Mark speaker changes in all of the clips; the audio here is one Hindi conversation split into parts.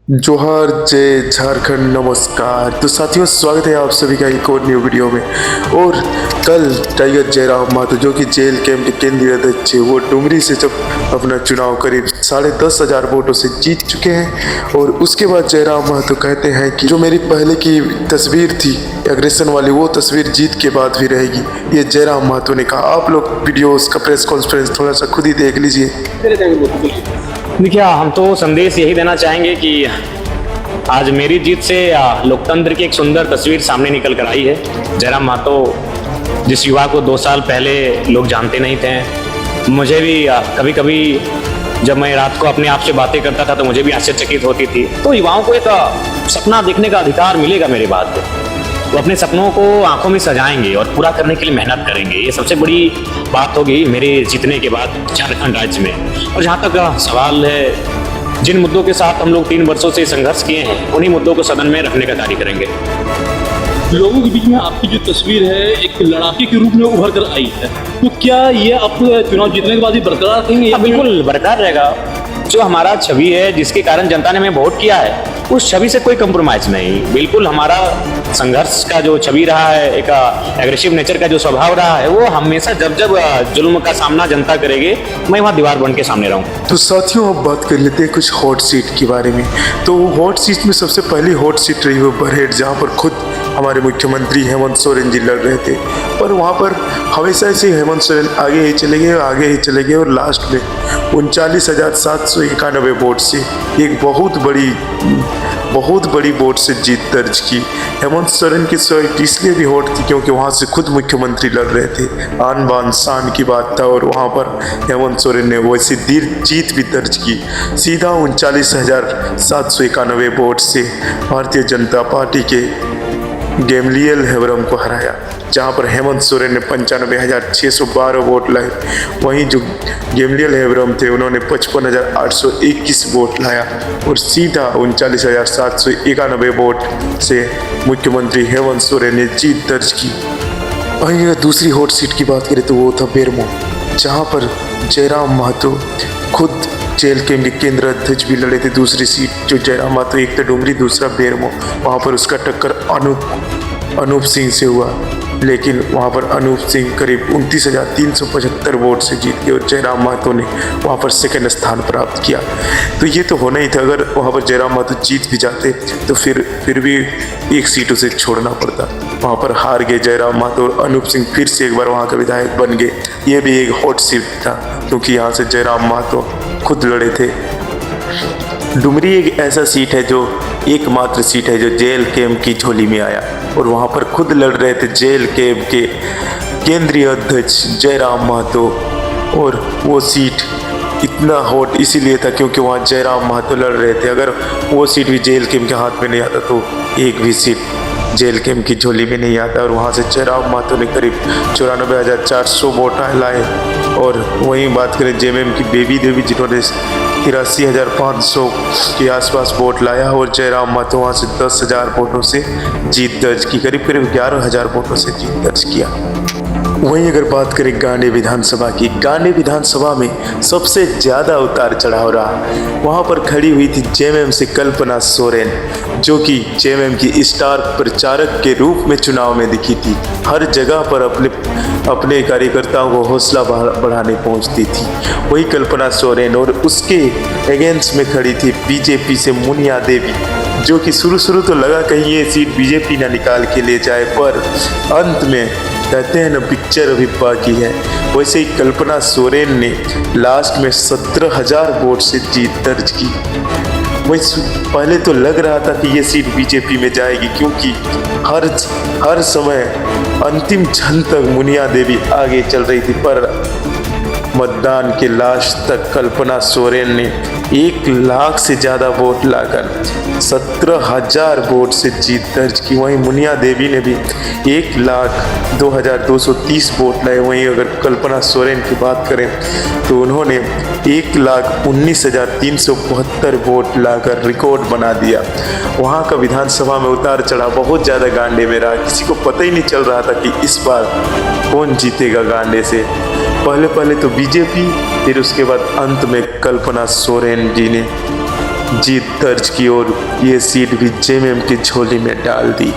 Speaker 1: जोहार जय झारखंड नमस्कार। तो साथियों, स्वागत है आप सभी का एक और न्यू वीडियो में। और कल टाइगर जयराम महतो जो कि जेल कैंप के केंद्रीय अध्यक्ष है, वो डुमरी से जब अपना चुनाव करीब 10,500 वोटों से जीत चुके हैं। और उसके बाद जयराम महतो कहते हैं कि जो मेरी पहले की तस्वीर थी एग्रेशन वाली, वो तस्वीर जीत के बाद भी रहेगी। ये जयराम महतो ने कहा। आप लोग वीडियो उसका प्रेस कॉन्फ्रेंस थोड़ा सा खुद ही देख लीजिए।
Speaker 2: देखिए, हम तो संदेश यही देना चाहेंगे कि आज मेरी जीत से लोकतंत्र की एक सुंदर तस्वीर सामने निकल कर आई है। जयराम महतो, जिस युवा को 2 साल पहले लोग जानते नहीं थे, मुझे भी कभी कभी जब मैं रात को अपने आप से बातें करता था तो मुझे भी आश्चर्यचकित होती थी। तो युवाओं को एक सपना देखने का अधिकार मिलेगा मेरे बाद। वो अपने सपनों को आंखों में सजाएंगे और पूरा करने के लिए मेहनत करेंगे। ये सबसे बड़ी बात होगी मेरे जीतने के बाद झारखंड राज्य में। और जहाँ तक सवाल है, जिन मुद्दों के साथ हम लोग 3 वर्षों से संघर्ष किए हैं, उन्हीं मुद्दों को सदन में रखने का कार्य करेंगे।
Speaker 3: लोगों के बीच में आपकी जो तस्वीर है एक लड़ाके के रूप में उभर कर आई है, तो क्या ये आप चुनाव जीतने के बाद ही बरकरार रहेंगे?
Speaker 2: बिल्कुल बरकरार रहेगा। जो हमारा छवि है, जिसके कारण जनता ने हमें वोट किया है, उस छवि से कोई कंप्रोमाइज नहीं। बिल्कुल हमारा संघर्ष का जो छवि रहा है, एक एग्रेसिव नेचर का जो स्वभाव रहा है, वो हमेशा जब जब जुल्म का सामना जनता करेगी, मैं वहाँ दीवार बन के सामने रहूँ।
Speaker 1: तो साथियों, अब बात कर लेते हैं कुछ हॉट सीट के बारे में। तो हॉट सीट में सबसे पहली हॉट सीट रही वो बरहेट, जहाँ पर खुद हमारे मुख्यमंत्री हेमंत सोरेन जी लड़ रहे थे। पर वहाँ पर हमेशा से हेमंत सोरेन आगे ही चले गए, आगे ही चले गए, और लास्ट में 39,791 वोट से एक बहुत बड़ी वोट से जीत दर्ज की। हेमंत सोरेन की सीट इसलिए भी हॉट थी क्योंकि वहाँ से खुद मुख्यमंत्री लड़ रहे थे। आन बान शान की बात था, और वहाँ पर हेमंत सोरेन ने वैसी जीत भी दर्ज की। सीधा 39,791 वोट से भारतीय जनता पार्टी के गैमलियल हेम्ब्रम को हराया, जहां पर हेमंत सोरेन ने 95,612 वोट लाए। वहीं जो गैमलियल हेम्ब्रम थे, उन्होंने 55,821 वोट लाया और सीधा 39,791 वोट से मुख्यमंत्री हेमंत सोरेन ने जीत दर्ज की। वहीं अगर दूसरी हॉट सीट की बात करें तो वो था बेरमो, जहां पर जयराम महतो खुद जेल के केंद्र अध्यक्ष भी लड़े थे। दूसरी सीट जो जयराम महतो, एक तो डुमरी, दूसरा बेरमो, वहाँ पर उसका टक्कर अनूप सिंह से हुआ, लेकिन वहाँ पर अनूप सिंह करीब 29,375 वोट से जीत गए और जयराम महतो ने वहाँ पर सेकंड स्थान प्राप्त किया। तो ये तो होना ही था। अगर वहाँ पर जयराम महतो जीत भी जाते तो फिर भी एक सीट उसे छोड़ना पड़ता। वहाँ पर हार गए जयराम महतो और अनूप सिंह फिर से एक बार वहाँ के विधायक बन गए। ये भी एक हॉट सीट था क्योंकि यहाँ से जयराम महतो खुद लड़े थे। डुमरी एक ऐसा सीट है जो एकमात्र सीट है जो जेल कैंप की झोली में आया, और वहाँ पर खुद लड़ रहे थे जेल कैंप के केंद्रीय अध्यक्ष जयराम महतो। और वो सीट इतना हॉट इसीलिए था क्योंकि वहाँ जयराम महतो लड़ रहे थे। अगर वो सीट भी जेल कैंप के हाथ में नहीं आता तो एक भी सीट जेल कैंप की झोली में नहीं आता। और वहाँ से जयराम महतो ने करीब 94,400 वोट लाए। और वहीं बात करें जेएमएम की बेबी देवी, जिन्होंने 83,500 के आसपास वोट लाया, और जयराम महतो वहाँ से 10,000 वोटों से जीत दर्ज की, करीब 11,000 वोटों से जीत दर्ज किया। वहीं अगर बात करें गांडी विधानसभा की, गांडी विधानसभा में सबसे ज़्यादा उतार चढ़ाव रहा। वहाँ पर खड़ी हुई थी जेएमएम से कल्पना सोरेन, जो कि जेएमएम की स्टार प्रचारक के रूप में चुनाव में दिखी थी। हर जगह पर अपने कार्यकर्ताओं को हौसला बढ़ाने पहुंचती थी वही कल्पना सोरेन। और उसके अगेंस्ट में खड़ी थी बीजेपी से मुनिया देवी, जो कि शुरू तो लगा कहीं ये सीट बीजेपी ना निकाल के ले जाए, पर अंत में कहते हैं ना, पिक्चर अभी बाकी है। वैसे ही कल्पना सोरेन ने लास्ट में 17,000 वोट से जीत दर्ज की। वैसे पहले तो लग रहा था कि ये सीट बीजेपी में जाएगी, क्योंकि हर समय अंतिम क्षण तक मुनिया देवी आगे चल रही थी, पर मतदान के लास्ट तक कल्पना सोरेन ने 1 लाख से ज़्यादा वोट लाकर 17,000 वोट से जीत दर्ज की। वहीं मुनिया देवी ने भी 1,02,230 वोट लाए। वहीं अगर कल्पना सोरेन की बात करें तो उन्होंने 1,19,372 वोट लाकर रिकॉर्ड बना दिया। वहाँ का विधानसभा में उतार चढ़ा बहुत ज़्यादा गांडे में रहा। किसी को पता ही नहीं चल रहा था कि इस बार कौन जीतेगा गांडे से। पहले तो बीजेपी, फिर उसके बाद अंत में कल्पना सोरेन जी ने जीत दर्ज की और ये सीट भी जेएमएम की झोली में डाल दी।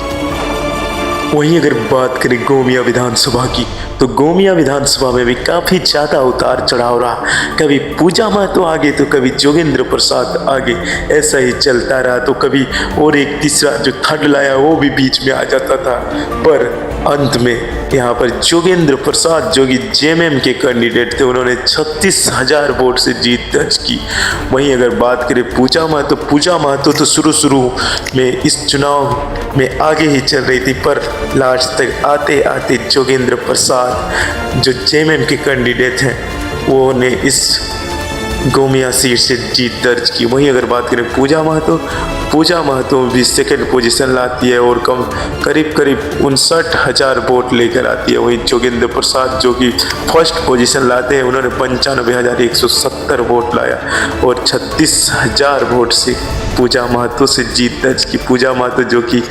Speaker 1: वहीं अगर बात करें गोमिया विधानसभा की, तो गोमिया विधानसभा में भी काफ़ी ज़्यादा उतार चढ़ाव रहा। कभी पूजा महतो आगे तो कभी जोगेंद्र प्रसाद आगे, ऐसा ही चलता रहा। तो कभी और एक तीसरा जो थर्ड लाया वो भी बीच में आ जाता था, पर अंत में यहाँ पर जोगेंद्र प्रसाद जो कि जेएमएम के कैंडिडेट थे, उन्होंने 36,000 वोट से जीत दर्ज की। वहीं अगर बात करें पूजा महतो तो शुरू में इस चुनाव में आगे ही चल रही थी, पर लास्ट तक आते आते जोगेंद्र प्रसाद जो जेएमएम के कैंडिडेट हैं वो ने इस गोमिया सीट से जीत दर्ज की। वहीं अगर बात करें पूजा महतो भी सेकंड पोजीशन लाती है और करीब 59,000 वोट लेकर आती है। वहीं जोगेंद्र प्रसाद जो कि फर्स्ट पोजीशन लाते हैं, उन्होंने 95,170 वोट लाया और 36,000 वोट से पूजा महतो से जीत दर्ज की। पूजा महतो जो कि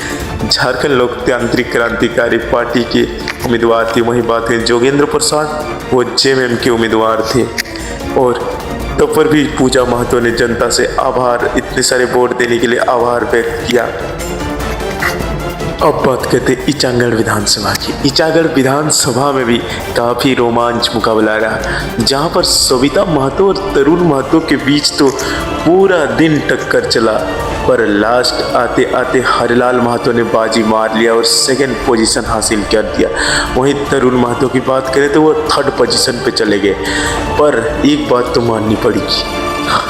Speaker 1: झारखंड लोकतांत्रिक क्रांतिकारी पार्टी के उम्मीदवार थे। वहीं बात करें जोगेंद्र प्रसाद, वो जेएमएम के उम्मीदवार थे और तब पर भी पूजा महतो ने जनता से आभार, इतने सारे वोट देने के लिए आभार व्यक्त किया। अब बात करते हैं ईचागढ़ विधानसभा की। ईचागढ़ विधानसभा में भी काफ़ी रोमांच मुकाबला रहा, जहां पर सविता महतो और तरुण महतो के बीच तो पूरा दिन टक्कर चला, पर लास्ट आते आते हरिलाल महतो ने बाजी मार लिया और सेकंड पोजीशन हासिल कर दिया। वहीं तरुण महतो की बात करें तो वो थर्ड पोजीशन पे चले गए। पर एक बात तो माननी पड़ेगी,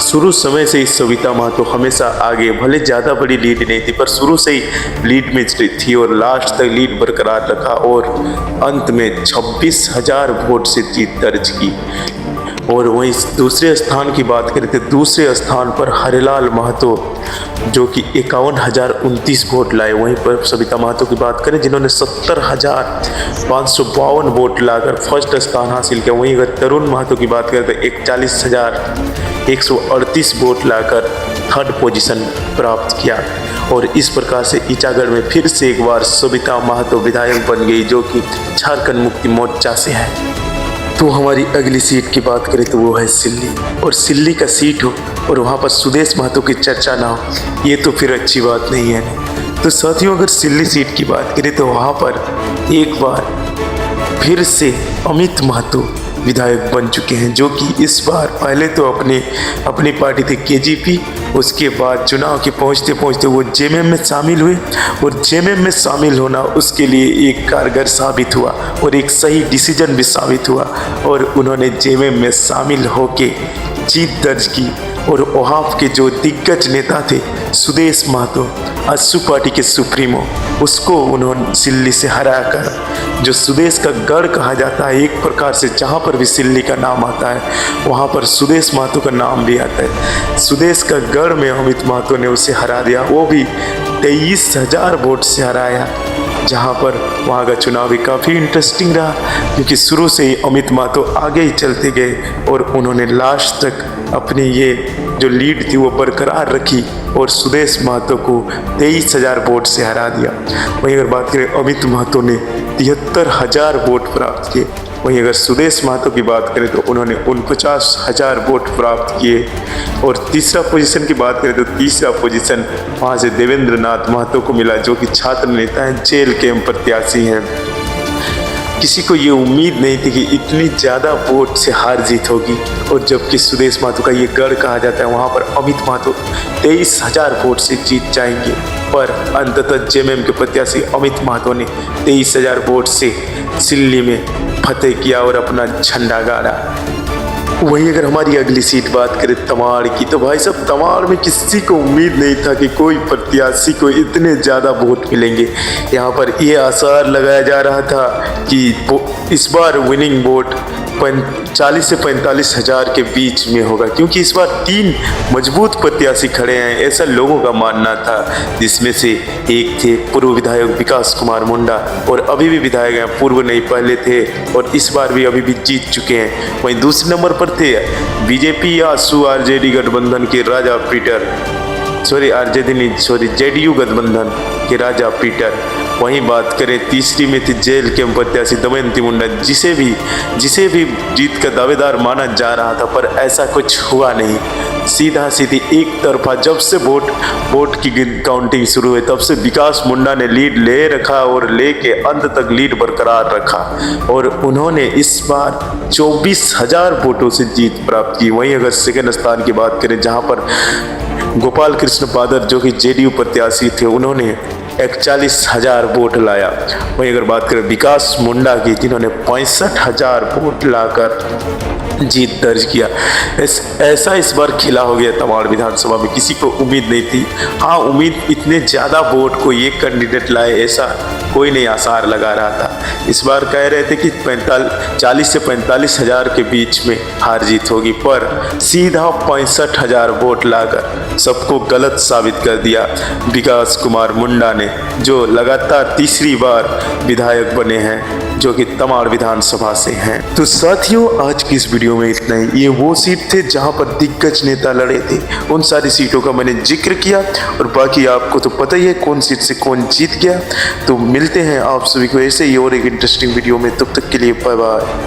Speaker 1: शुरू समय से ही सविता महतो हमेशा आगे, भले ज़्यादा बड़ी लीड नहीं थी पर शुरू से ही लीड में थी और लास्ट तक लीड बरकरार रखा और अंत में 26,000 वोट से जीत दर्ज की। और वहीं दूसरे स्थान की बात करें तो दूसरे स्थान पर हरिलाल महतो जो कि 51,029 वोट लाए। वहीं पर सविता महतो की बात करें जिन्होंने 70,552 वोट लाकर फर्स्ट स्थान हासिल किया। वहीं अगर तरुण महतो की बात करें तो 41,138 वोट लाकर थर्ड पोजीशन प्राप्त किया। और इस प्रकार से ईचागढ़ में फिर से एक बार सविता महतो विधायक बन गई, जो कि झारखंड मुक्ति मोर्चा से है। तो हमारी अगली सीट की बात करें तो वो है सिल्ली, और सिल्ली का सीट हो और वहाँ पर सुदेश महतो की चर्चा ना हो, ये तो फिर अच्छी बात नहीं है। तो साथियों, अगर सिल्ली सीट की बात करें तो वहाँ पर एक बार फिर से अमित महतो विधायक बन चुके हैं, जो कि इस बार पहले तो अपनी पार्टी थी केजीपी, उसके बाद चुनाव के पहुंचते पहुंचते वो जेएमएम में शामिल हुए और जेएमएम में शामिल होना उसके लिए एक कारगर साबित हुआ और एक सही डिसीजन भी साबित हुआ और उन्होंने जेएमएम में शामिल होके जीत दर्ज की। और वहाँ के जो दिग्गज नेता थे सुदेश महतो, आजसू पार्टी के सुप्रीमो, उसको उन्होंने सिल्ली से हराकर, जो सुदेश का गढ़ कहा जाता है एक प्रकार से, जहाँ पर भी सिल्ली का नाम आता है वहाँ पर सुदेश महतो का नाम भी आता है। सुदेश का गढ़ में अमित महतो ने उसे हरा दिया, वो भी 23,000 वोट से हराया, जहाँ पर वहाँ का चुनाव भी काफ़ी इंटरेस्टिंग रहा, क्योंकि शुरू से ही अमित महतो आगे ही चलते गए और उन्होंने लास्ट तक अपनी ये जो लीड थी वो बरकरार रखी और सुदेश महतो को 23,000 वोट से हरा दिया। वहीं अगर बात करें अमित महतो ने 73,000 वोट प्राप्त किए। वहीं अगर सुदेश महतो की बात करें तो उन्होंने 49,000 वोट प्राप्त किए। और तीसरा पोजीशन की बात करें तो तीसरा पोजीशन वहाँ से देवेंद्र नाथ महतो को मिला, जो कि छात्र नेता हैं, जेल के प्रत्याशी हैं। किसी को ये उम्मीद नहीं थी कि इतनी ज़्यादा वोट से हार जीत होगी, और जबकि सुदेश महतो का ये गढ़ कहा जाता है, वहाँ पर अमित महतो 23,000 वोट से जीत जाएंगे, पर अंततः जेएमएम के प्रत्याशी अमित महतो ने 23,000 वोट से सिल्ली में फतेह किया और अपना झंडा गाड़ा। वहीं अगर हमारी अगली सीट बात करें तमाड़ की, तो भाई साहब तमाड़ में किसी को उम्मीद नहीं था कि कोई प्रत्याशी को इतने ज़्यादा वोट मिलेंगे। यहाँ पर ये आसार लगाया जा रहा था कि इस बार विनिंग वोट 40 से 45,000 के बीच में होगा, क्योंकि इस बार 3 मजबूत प्रत्याशी खड़े हैं, ऐसा लोगों का मानना था, जिसमें से एक थे पूर्व विधायक विकास कुमार मुंडा, और अभी भी विधायक हैं, पूर्व नहीं पहले थे और इस बार भी अभी भी जीत चुके हैं। वहीं दूसरे नंबर पर थे बीजेपी आजसू आरजेडी गठबंधन के राजा पीटर, जेडीयू गठबंधन के राजा पीटर। वहीं बात करें तीसरी में थी जेल के प्रत्याशी दमयंती मुंडा, जिसे भी जीत का दावेदार माना जा रहा था, पर ऐसा कुछ हुआ नहीं। सीधा सीधी एक तरफा जब से वोट की काउंटिंग शुरू हुई तब से विकास मुंडा ने लीड ले रखा और लेके अंत तक लीड बरकरार रखा और उन्होंने इस बार 24,000 वोटों से जीत प्राप्त की। वहीं अगर सेकंड स्थान की बात करें जहां पर गोपाल कृष्ण पादर जो कि जेडीयू प्रत्याशी थे उन्होंने 41,000 वोट लाया। वहीं अगर बात करें विकास मुंडा की जिन्होंने 65,000 वोट लाकर जीत दर्ज किया। ऐसा इस बार खिला हो गया तमाड़ विधानसभा में, किसी को उम्मीद नहीं थी। हाँ, उम्मीद इतने ज़्यादा वोट को ये कैंडिडेट लाए ऐसा कोई नहीं आसार लगा रहा था। इस बार कह रहे थे कि 40 से 45,000 के बीच में हार जीत होगी, पर सीधा 65,000 वोट लाकर सबको गलत साबित कर दिया विकास कुमार मुंडा ने, जो लगातार तीसरी बार विधायक बने हैं जो कि तमाड़ विधानसभा से हैं। तो साथियों, आज की इस वीडियो में इतना ही। ये वो सीट थे जहां पर दिग्गज नेता लड़े थे, उन सारी सीटों का मैंने जिक्र किया और बाकी आपको तो पता ही है कौन सीट से कौन जीत गया। तो मिलते हैं आप सभी को ऐसे ही और एक इंटरेस्टिंग वीडियो में, तब तक के लिए बाय बाय।